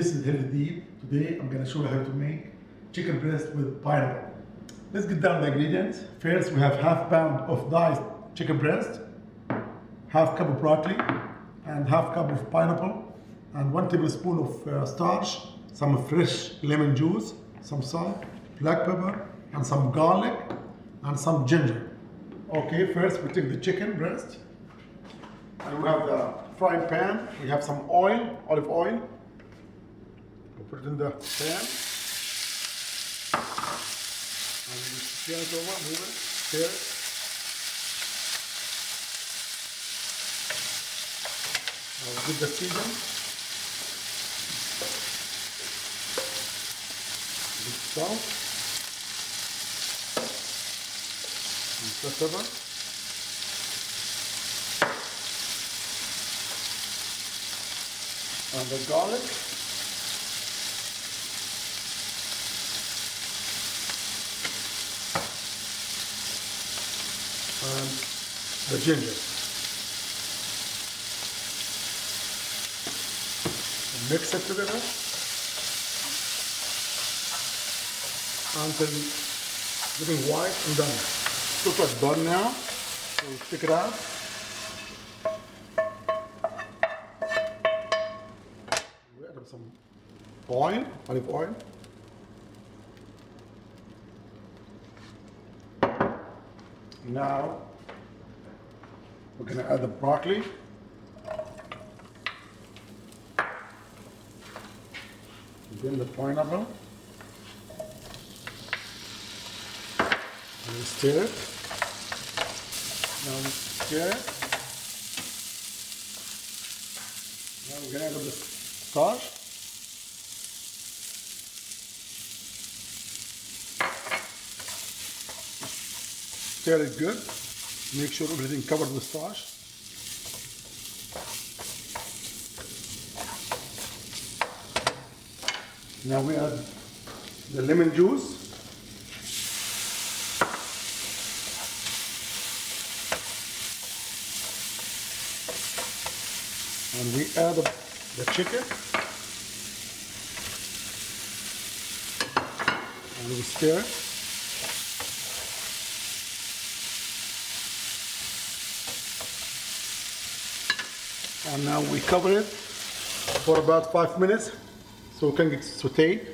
This is Healthy Deeb. Today I'm going to show you how to make chicken breast with pineapple. Let's get down the ingredients. First, we have half pound of diced chicken breast, half cup of broccoli, and half cup of pineapple, and 1 tablespoon of starch, some fresh lemon juice, some salt, black pepper, and some garlic, and some ginger. Okay, first we take the chicken breast, and we have the frying pan. We have some oil, olive oil. We'll put it in the pan. And we turn it over, move it, stir it. Now give the season. With salt. And pepper. And the garlic. And the ginger. And mix it together until getting white and done. Looks like done now, so we take it out. We add some oil, olive oil. Now we're going to add the broccoli. Then the pineapple. And we stir it. Now we stir it. Now we're going to add the starch. Stir it good. Make sure everything covered with starch. Now we add the lemon juice. And we add the chicken. And we stir it. And now we cover it for about 5 minutes so it can get sauteed.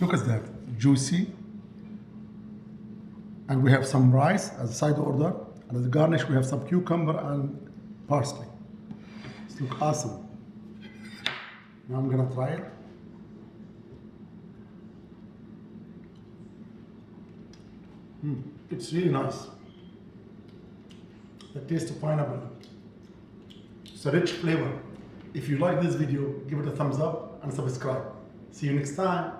Look at that, juicy. And we have some rice as a side order. And as a garnish, we have some cucumber and parsley. It looks awesome. Now I'm gonna try it. It's really nice. The taste of pineapple. It's a rich flavor. If you like this video, give it a thumbs up and subscribe. See you next time.